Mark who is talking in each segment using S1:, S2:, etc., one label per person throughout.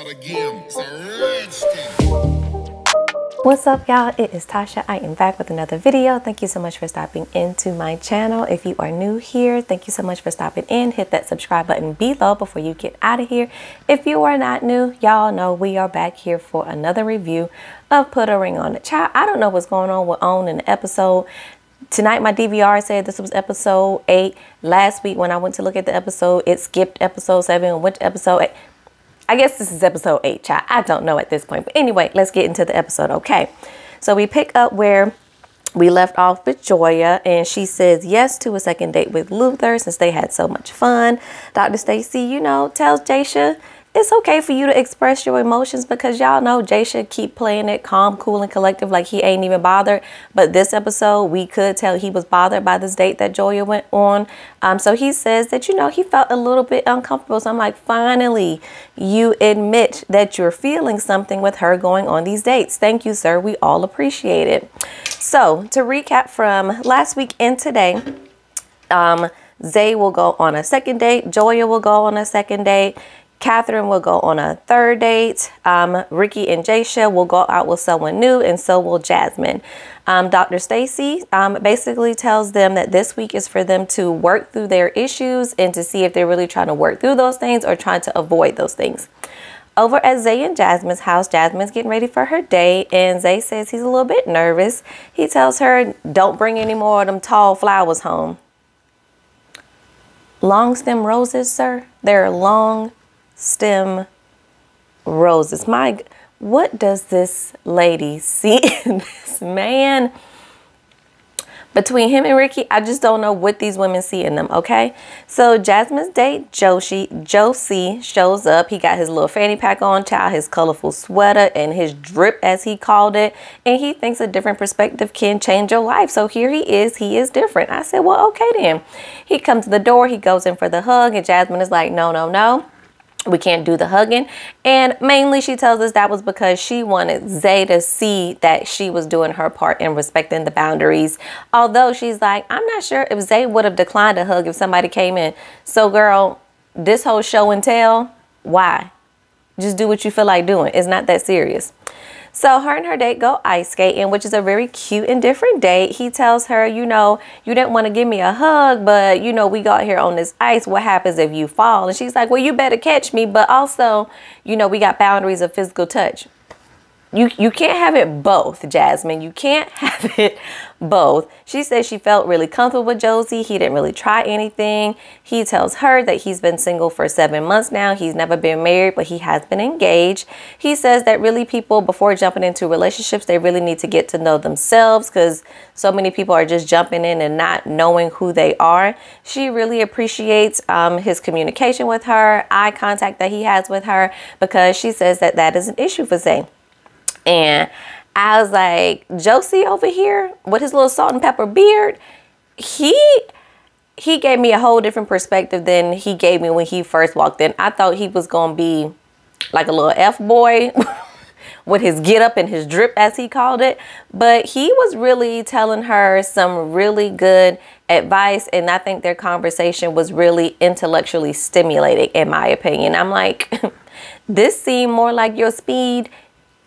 S1: about a game. It's a rich thing.
S2: What's up, y'all? It is Tasha. I am back with another video. Thank you so much for stopping into my channel. If you are new here, thank you so much for stopping in. Hit that subscribe button below before you get out of here. If you are not new, y'all know we are back here for another review of Put a Ring on It. Child, I don't know what's going on with OWN in the episode. Tonight, my DVR said this was episode 8. Last week, when I went to look at the episode, it skipped episode 7 and went to episode 8. I guess this is episode 8, child. I don't know at this point. But anyway, let's get into the episode, okay? So we pick up where we left off with Joya, and she says yes to a second date with Luther since they had so much fun. Dr. Stacy, tells Jasha it's okay for you to express your emotions because y'all know Jasha keep playing it calm, cool, and collective like he ain't even bothered. But this episode, we could tell he was bothered by this date that Joya went on. So he says that, he felt a little bit uncomfortable. So I'm like, finally, you admit that you're feeling something with her going on these dates. Thank you, sir. We all appreciate it. So to recap from last week and today, Zay will go on a second date. Joya will go on a second date. Catherine will go on a third date. Ricky and Jasha will go out with someone new, and so will Jasmine. Dr. Stacy basically tells them that this week is for them to work through their issues and to see if they're really trying to work through those things or trying to avoid those things. Over at Zay and Jasmine's house, Jasmine's getting ready for her date, and Zay says he's a little bit nervous. He tells her, don't bring any more of them tall flowers home. Long stem roses, sir? They're long stem roses. What does this lady see in this man? Between him and Ricky, I just don't know what these women see in them, okay? So Jasmine's date, Josie shows up. He got his little fanny pack on, child, his colorful sweater, and his drip, as he called it. And he thinks a different perspective can change your life. So here he is different. I said, well, okay then. He comes to the door, he goes in for the hug, and Jasmine is like, no, no, no. We can't do the hugging. And mainly she tells us that was because she wanted Zay to see that she was doing her part in respecting the boundaries. Although she's like, I'm not sure if Zay would have declined a hug if somebody came in. So girl, this whole show and tell, why? Just do what you feel like doing. It's not that serious. So her and her date go ice skating, which is a very cute and different date. He tells her, you didn't want to give me a hug, but, we got here on this ice. What happens if you fall? And she's like, well, you better catch me. But also, we got boundaries of physical touch. You can't have it both, Jasmine. You can't have it both. She says she felt really comfortable with Josie. He didn't really try anything. He tells her that he's been single for 7 months now. He's never been married, but he has been engaged. He says that really people, before jumping into relationships, they really need to get to know themselves because so many people are just jumping in and not knowing who they are. She really appreciates his communication with her, eye contact that he has with her, because she says that that is an issue for Zay. And I was like, Josie over here with his little salt and pepper beard, he gave me a whole different perspective than he gave me when he first walked in. I thought he was going to be like a little F-boy with his get up and his drip, as he called it. But he was really telling her some really good advice. And I think their conversation was really intellectually stimulating, in my opinion. I'm like, this seemed more like your speed.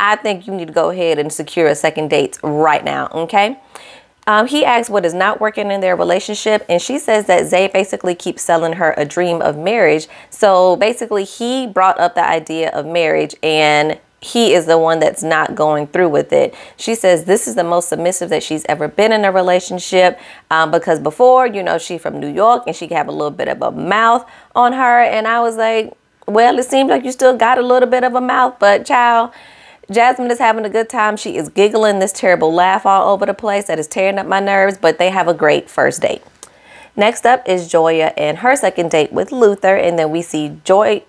S2: I think you need to go ahead and secure a second date right now, okay? He asks what is not working in their relationship, and she says that Zay basically keeps selling her a dream of marriage. So basically, he brought up the idea of marriage, and he is the one that's not going through with it. She says this is the most submissive that she's ever been in a relationship because before, she's from New York, and she can have a little bit of a mouth on her. And I was like, well, it seems like you still got a little bit of a mouth, but child, Jasmine is having a good time. She is giggling this terrible laugh all over the place that is tearing up my nerves, but they have a great first date. Next up is Joya and her second date with Luther, and then we see Jasha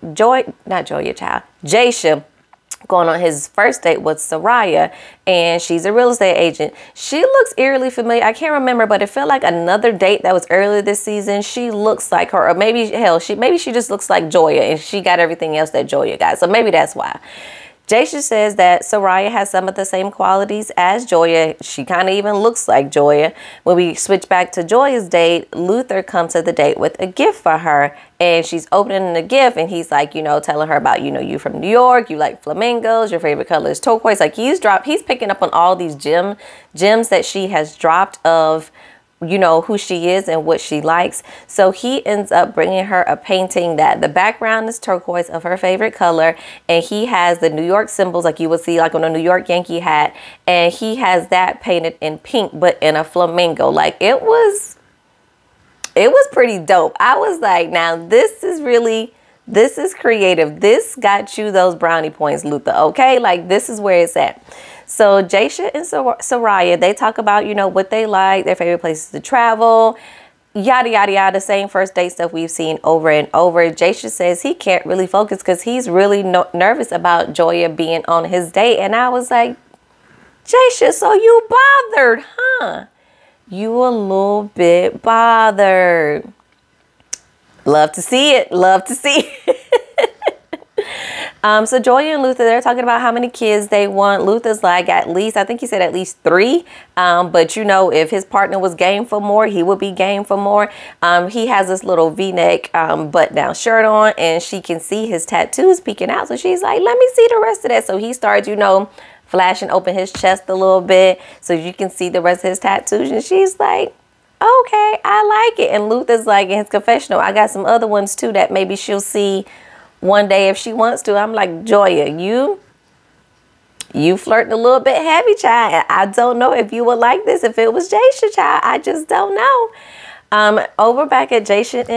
S2: going on his first date with Soraya, and she's a real estate agent. She looks eerily familiar. I can't remember, but it felt like another date that was earlier this season. She looks like her, or maybe, hell, maybe she just looks like Joya, and she got everything else that Joya got, so maybe that's why. Jasha says that Soraya has some of the same qualities as Joya. She kind of even looks like Joya. When we switch back to Joya's date, Luther comes to the date with a gift for her, and she's opening the gift, and he's like, you know, telling her about, you know, you from New York, you like flamingos, your favorite color is turquoise. Like he's picking up on all these gems that she has dropped of, you know, who she is and what she likes. So he ends up bringing her a painting that the background is turquoise of her favorite color, and he has the New York symbols like you would see like on a New York Yankee hat, and he has that painted in pink but in a flamingo. Like it was pretty dope. I was like, now this is creative. This got you those brownie points, Luther. Okay, like this is where it's at. So Jasha and Soraya, they talk about, you know, what they like, their favorite places to travel, yada, yada, yada. Same first date stuff we've seen over and over. Jasha says he can't really focus because he's really nervous about Joya being on his date. And I was like, Jasha, so you bothered, huh? You a little bit bothered. Love to see it. Love to see it. So Joya and Luther, they're talking about how many kids they want. Luther's like at least, I think he said at least 3. But you know, if his partner was game for more, he would be game for more. He has this little V-neck button-down shirt on, and she can see his tattoos peeking out. So she's like, let me see the rest of that. So he starts, you know, flashing open his chest a little bit so you can see the rest of his tattoos. And she's like, okay, I like it. And Luther's like in his confessional, I got some other ones too that maybe she'll see one day if she wants to. I'm like, Joya, you flirting a little bit heavy, child. I don't know if you would like this if it was Jasha, child. I just don't know. Over back at Jasha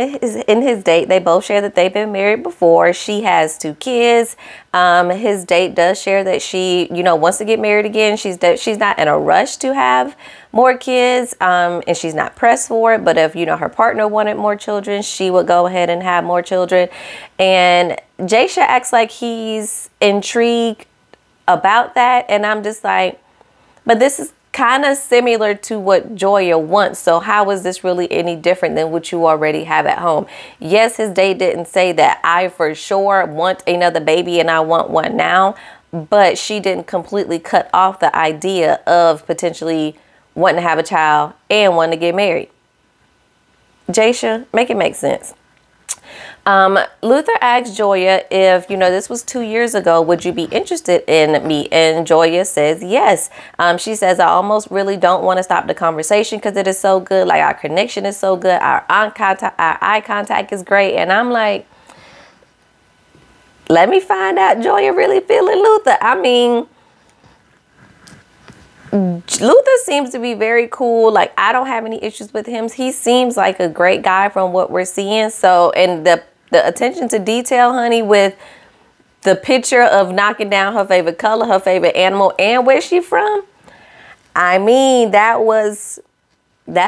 S2: in his date, they both share that they've been married before. She has 2 kids. His date does share that she, you know, wants to get married again. She's not in a rush to have more kids, and she's not pressed for it. But if, you know, her partner wanted more children, she would go ahead and have more children. And Jasha acts like he's intrigued about that. And I'm just like, but this is kind of similar to what Joya wants. So how is this really any different than what you already have at home? Yes, his date didn't say that I for sure want another baby and I want one now, but she didn't completely cut off the idea of potentially wanting to have a child and wanting to get married. Jasha, make it make sense. Luther asked Joya if, you know, this was 2 years ago, would you be interested in me? And Joya says yes. She says, I almost really don't want to stop the conversation because it is so good. Like our connection is so good. Our eye contact is great. And I'm like, let me find out Joya really feeling Luther. I mean, Luther seems to be very cool. Like, I don't have any issues with him. He seems like a great guy from what we're seeing. So, and the attention to detail, honey, with the picture of knocking down her favorite color, her favorite animal, and where she from. I mean, that's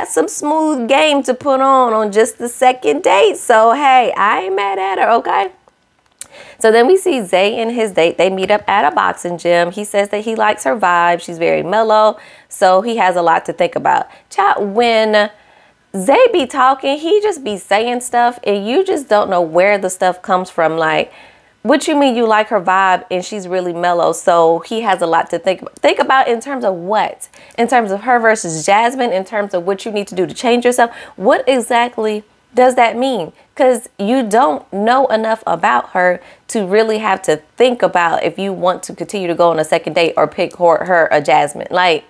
S2: some smooth game to put on just the second date. So, hey, I ain't mad at her, okay? So then we see Zay and his date. They meet up at a boxing gym. He says that he likes her vibe. She's very mellow. So he has a lot to think about. Child, when Zay be talking, he just be saying stuff and you just don't know where the stuff comes from. Like, what you mean you like her vibe and she's really mellow? So he has a lot to think about in terms of what? In terms of her versus Jasmine, in terms of what you need to do to change yourself. What exactly does that mean? Because you don't know enough about her to really have to think about if you want to continue to go on a second date or pick her a Jasmine. Like,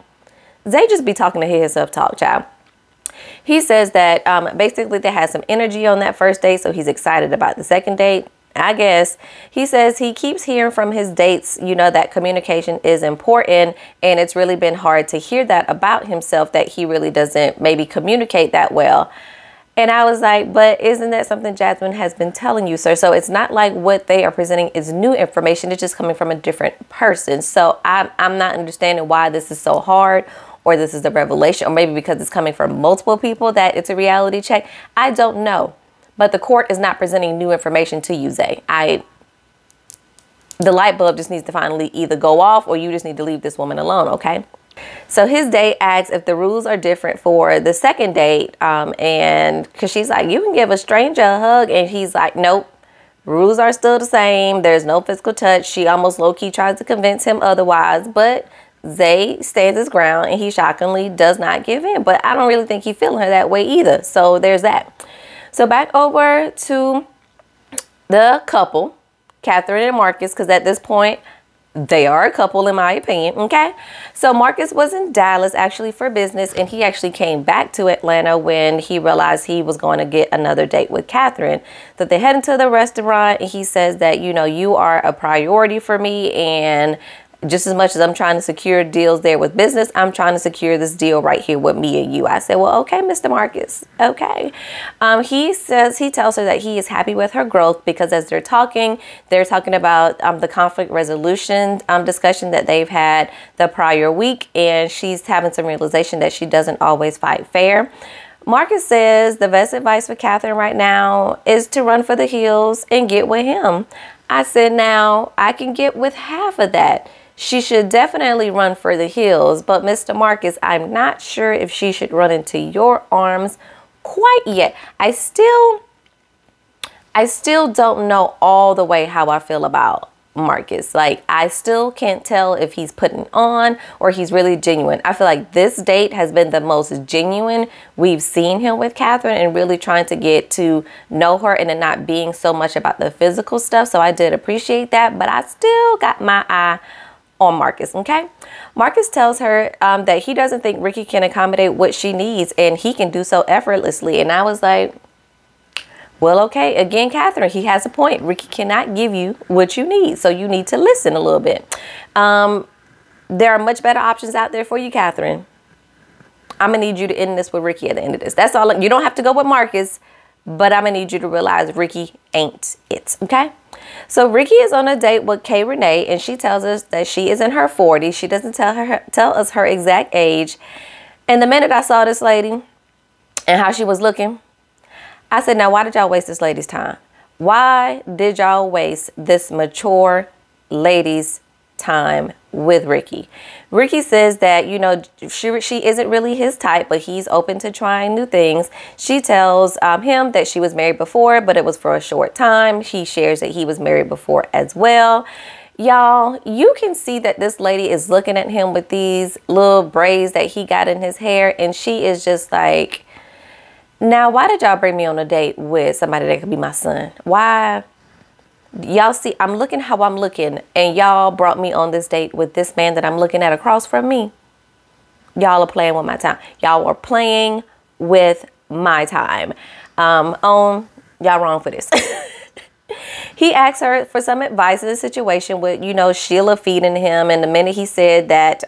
S2: Zay just be talking to hear himself talk, child. He says that basically they had some energy on that first date, so he's excited about the second date, I guess. He says he keeps hearing from his dates, you know, that communication is important, and it's really been hard to hear that about himself, that he really doesn't maybe communicate that well. And I was like, but isn't that something Jasmine has been telling you, sir? So it's not like what they are presenting is new information. It's just coming from a different person. So I'm not understanding why this is so hard, or this is a revelation, or maybe because it's coming from multiple people that it's a reality check. I don't know. But the court is not presenting new information to you, Zay. The light bulb just needs to finally either go off or you just need to leave this woman alone, okay? So his date asks if the rules are different for the second date, and because she's like, you can give a stranger a hug, and he's like, nope, Rules are still the same. There's no physical touch. She almost low-key tries to convince him otherwise, but Zay stands his ground and he shockingly does not give in. But I don't really think he's feeling her that way either. So there's that. So back over to the couple, Catherine and Marcus, because at this point, they are a couple in my opinion, okay? So Marcus was in Dallas actually for business, and he actually came back to Atlanta when he realized he was going to get another date with Catherine. So they head into the restaurant, and he says that, you know, you are a priority for me, and just as much as I'm trying to secure deals there with business, I'm trying to secure this deal right here with me and you. I said, well, okay, Mr. Marcus. Okay. He tells her that he is happy with her growth because as they're talking about the conflict resolution discussion that they've had the prior week. And she's having some realization that she doesn't always fight fair. Marcus says the best advice for Catherine right now is to run for the hills and get with him. I said, now I can get with half of that. She should definitely run for the hills, but Mr. Marcus, I'm not sure if she should run into your arms quite yet. I still don't know all the way how I feel about Marcus. Like, I still can't tell if he's putting on or he's really genuine. I feel like this date has been the most genuine we've seen him with Catherine and really trying to get to know her and it not being so much about the physical stuff. So I did appreciate that, but I still got my eye on Marcus, okay? Marcus tells her that he doesn't think Ricky can accommodate what she needs and he can do so effortlessly. And I was like, well, okay, again, Catherine, he has a point. Ricky cannot give you what you need, so you need to listen a little bit. There are much better options out there for you, Catherine. I'm going to need you to end this with Ricky at the end of this. That's all. You don't have to go with Marcus, but I'm going to need you to realize Ricky ain't it, okay? So Ricky is on a date with Kay Renee, and she tells us that she is in her 40s. She doesn't tell us her exact age. And the minute I saw this lady and how she was looking, I said, now, why did y'all waste this lady's time? Why did y'all waste this mature lady's time with Ricky? Ricky says that, you know, she isn't really his type, but he's open to trying new things. She tells him that she was married before, but it was for a short time. He shares that he was married before as well. Y'all, you can see that this lady is looking at him with these little braids that he got in his hair, and she is just like, now, why did y'all bring me on a date with somebody that could be my son? Why? Y'all see, I'm looking how I'm looking, and y'all brought me on this date with this man that I'm looking at across from me. Y'all are playing with my time. Y'all are playing with my time. Y'all wrong for this. He asked her for some advice in the situation with, you know, Sheila feeding him. And the minute he said that,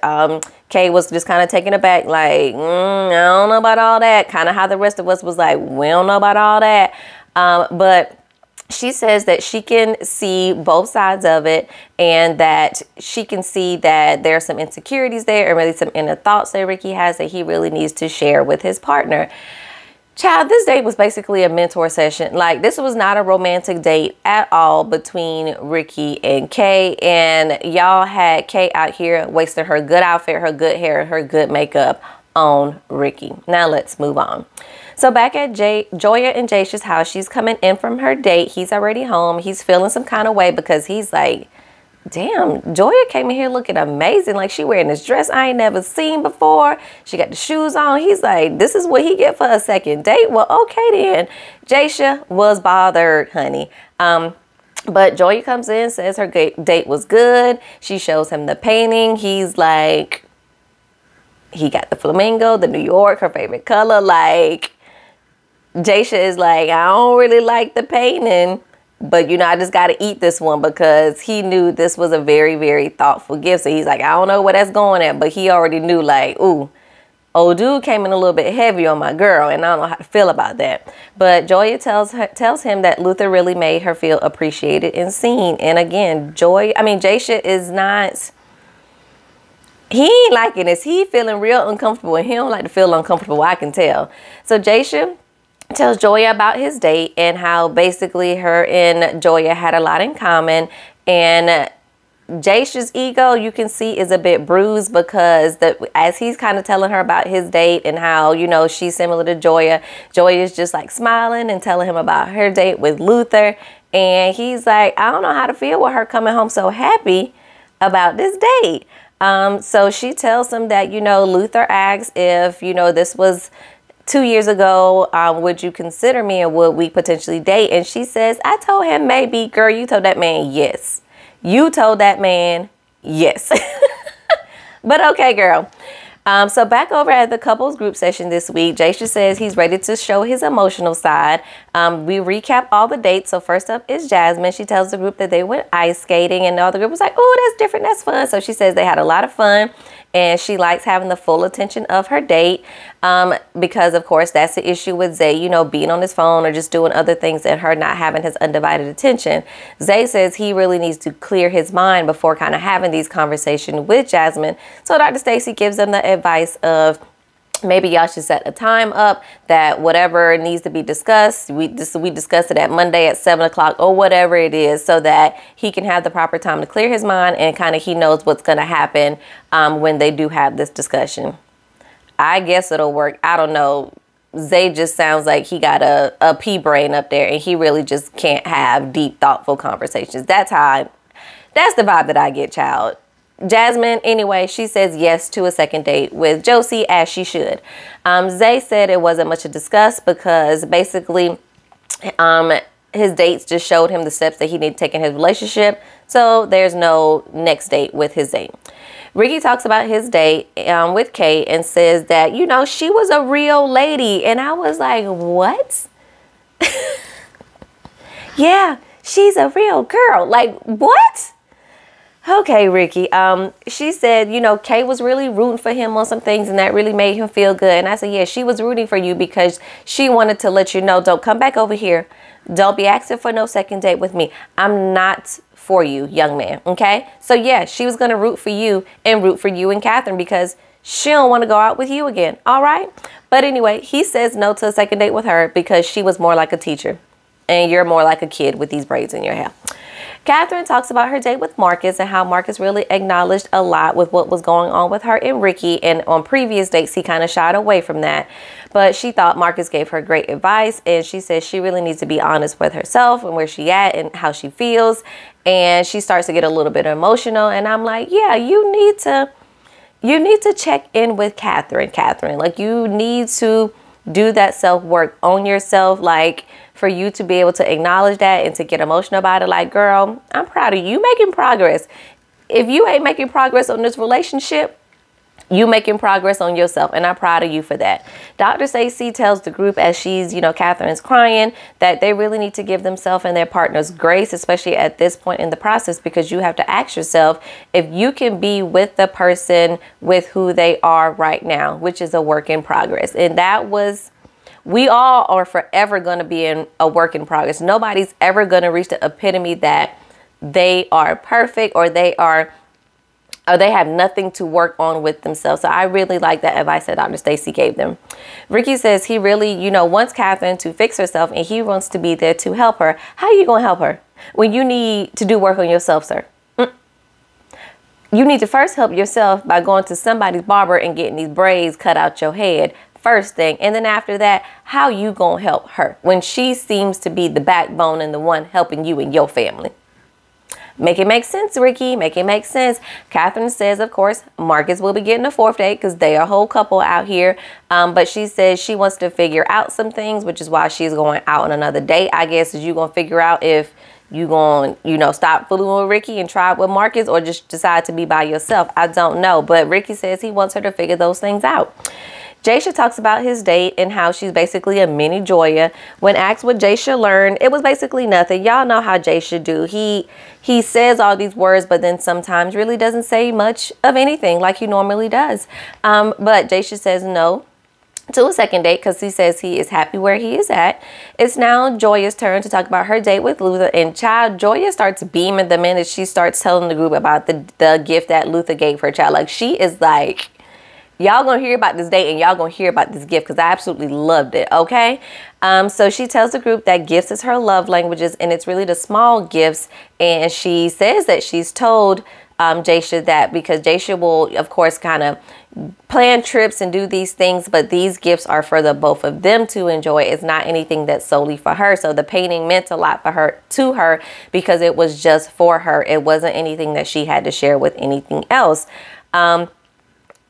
S2: Kay was just kind of taken aback, like, I don't know about all that. Kind of how the rest of us was like, we don't know about all that. But she says that she can see both sides of it and that she can see that there are some insecurities there and really some inner thoughts that Ricky has that he really needs to share with his partner. Child, this date was basically a mentor session. Like, this was not a romantic date at all between Ricky and Kay. And y'all had Kay out here wasting her good outfit, her good hair, her good makeup on Ricky. Now let's move on. So back at Joya and Jasha's house, she's coming in from her date. He's already home. He's feeling some kind of way because he's like, damn, Joya came in here looking amazing. Like, she wearing this dress I ain't never seen before. She got the shoes on. He's like, this is what he get for a second date? Well, okay then. Jasha was bothered, honey. But Joya comes in, says her date was good. She shows him the painting. He's like, he got the flamingo, the New York, her favorite color. Like, Jasha is like, I don't really like the painting, but, you know, I just got to eat this one because he knew this was a very, very thoughtful gift. So he's like, I don't know where that's going at, but he already knew, like, ooh, old dude came in a little bit heavy on my girl, and I don't know how to feel about that. But Joya tells him that Luther really made her feel appreciated and seen. And again, Jasha is not, he ain't liking this. He feeling real uncomfortable, and he don't like to feel uncomfortable, I can tell. So Jasha tells Joya about his date and how basically her and Joya had a lot in common, and Jasha's ego, you can see, is a bit bruised because as he's kind of telling her about his date and how, you know, she's similar to Joya. Joya's just like smiling and telling him about her date with Luther. And he's like, I don't know how to feel with her coming home so happy about this date. So she tells him that, you know, Luther asks if, you know, this was 2 years ago, would you consider me and would we potentially date? And she says, I told him maybe. Girl, you told that man yes. You told that man yes. But okay, girl. So back over at the couples group session this week, Jasha says he's ready to show his emotional side. We recap all the dates. So first up is Jasmine. She tells the group that they went ice skating and all the group was like, oh, that's different. That's fun. So she says they had a lot of fun and she likes having the full attention of her date because, of course, that's the issue with Zay, you know, being on his phone or just doing other things and her not having his undivided attention. Zay says he really needs to clear his mind before kind of having these conversations with Jasmine. So Dr. Stacy gives them the advice of maybe y'all should set a time up that whatever needs to be discussed, we discuss it at Monday at 7 o'clock or whatever it is, so that he can have the proper time to clear his mind and kind of he knows what's going to happen when they do have this discussion. I guess it'll work. I don't know. Zay just sounds like he got a pea brain up there and he really just can't have deep, thoughtful conversations. That's the vibe that I get, child. Jasmine, anyway, she says yes to a second date with Josie, as she should. Zay said it wasn't much to discuss because basically his dates just showed him the steps that he needed to take in his relationship. So there's no next date with his date. Ricky talks about his date with Kate and says that, you know, she was a real lady. And I was like, what? Yeah, she's a real girl. Like, what? Okay, Ricky. She said, you know, Kay was really rooting for him on some things and that really made him feel good. And I said, yeah, she was rooting for you because she wanted to let you know, don't come back over here. Don't be asking for no second date with me. I'm not for you, young man. Okay. So yeah, she was going to root for you and Catherine because she don't want to go out with you again. All right. But anyway, he says no to a second date with her because she was more like a teacher and you're more like a kid with these braids in your hair. Catherine talks about her date with Marcus and how Marcus really acknowledged a lot with what was going on with her and Ricky. And on previous dates, he kind of shied away from that. But she thought Marcus gave her great advice. And she says she really needs to be honest with herself and where she at and how she feels. And she starts to get a little bit emotional. And I'm like, yeah, you need to check in with Catherine. Like, you need to do that self-work on yourself. Like, for you to be able to acknowledge that and to get emotional about it, like, girl, I'm proud of you making progress. If you ain't making progress on this relationship, you making progress on yourself, and I'm proud of you for that. Dr. Stacy tells the group as she's, you know, Catherine's crying, that they really need to give themselves and their partners grace, especially at this point in the process, because you have to ask yourself if you can be with the person with who they are right now, which is a work in progress. And that was... we all are forever going to be in a work in progress. Nobody's ever going to reach the epitome that they are perfect or they have nothing to work on with themselves. So I really like that advice that Dr. Stacy gave them. Ricky says he really, you know, wants Catherine to fix herself and he wants to be there to help her. How are you going to help her when you need to do work on yourself, sir? You need to first help yourself by going to somebody's barber and getting these braids cut out your head. First thing. And then after that, how you gonna help her when she seems to be the backbone and the one helping you and your family? Make it make sense, Ricky. Make it make sense. Catherine says, of course, Marcus will be getting a fourth date because they are a whole couple out here. But she says she wants to figure out some things, which is why she's going out on another date. I guess is you gonna figure out if you going, you know, stop fooling with Ricky and try it with Marcus or just decide to be by yourself. I don't know. But Ricky says he wants her to figure those things out. Jasha talks about his date and how she's basically a mini Joya. When asked what Jasha learned, it was basically nothing. Y'all know how Jasha do. He says all these words, but then sometimes really doesn't say much of anything like he normally does. But Jasha says no to a second date because he says he is happy where he is at. It's now Joya's turn to talk about her date with Luther. And child, Joya starts beaming the minute she starts telling the group about the gift that Luther gave her child. Like, she is like y'all gonna hear about this date and y'all gonna hear about this gift because I absolutely loved it, okay? So she tells the group that gifts is her love languages, and it's really the small gifts. And she says that she's told Jasha that because Jasha will, of course, kind of plan trips and do these things, but these gifts are for the both of them to enjoy. It's not anything that's solely for her. So the painting meant a lot for her, to her, because it was just for her. It wasn't anything that she had to share with anything else.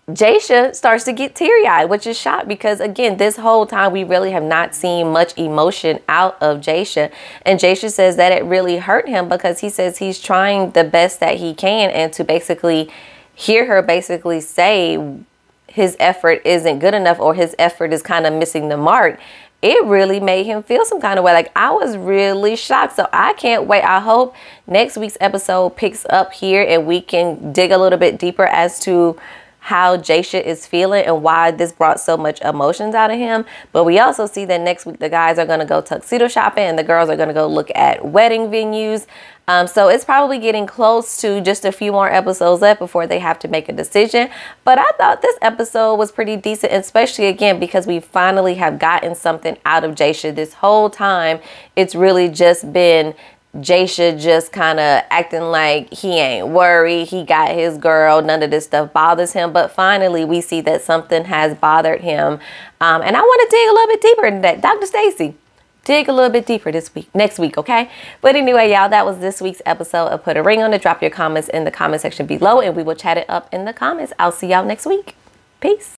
S2: Jasha starts to get teary-eyed, which is shocked because, again, this whole time we really have not seen much emotion out of Jasha. And Jasha says that it really hurt him because he says he's trying the best that he can, and to basically hear her basically say his effort isn't good enough or his effort is kind of missing the mark, it really made him feel some kind of way. Like, I was really shocked. So I can't wait. I hope next week's episode picks up here and we can dig a little bit deeper as to how Jasha is feeling and why this brought so much emotions out of him. But we also see that next week the guys are going to go tuxedo shopping and the girls are going to go look at wedding venues. So it's probably getting close to just a few more episodes left before they have to make a decision. But I thought this episode was pretty decent, especially, again, because we finally have gotten something out of Jasha. This whole time, it's really just been Jasha just kind of acting like he ain't worried. He got his girl. None of this stuff bothers him. But finally, we see that something has bothered him. And I want to dig a little bit deeper into that. Dr. Stacy, dig a little bit deeper next week, okay? But anyway, y'all, that was this week's episode of Put a Ring on It. Drop your comments in the comment section below, and we will chat it up in the comments. I'll see y'all next week. Peace.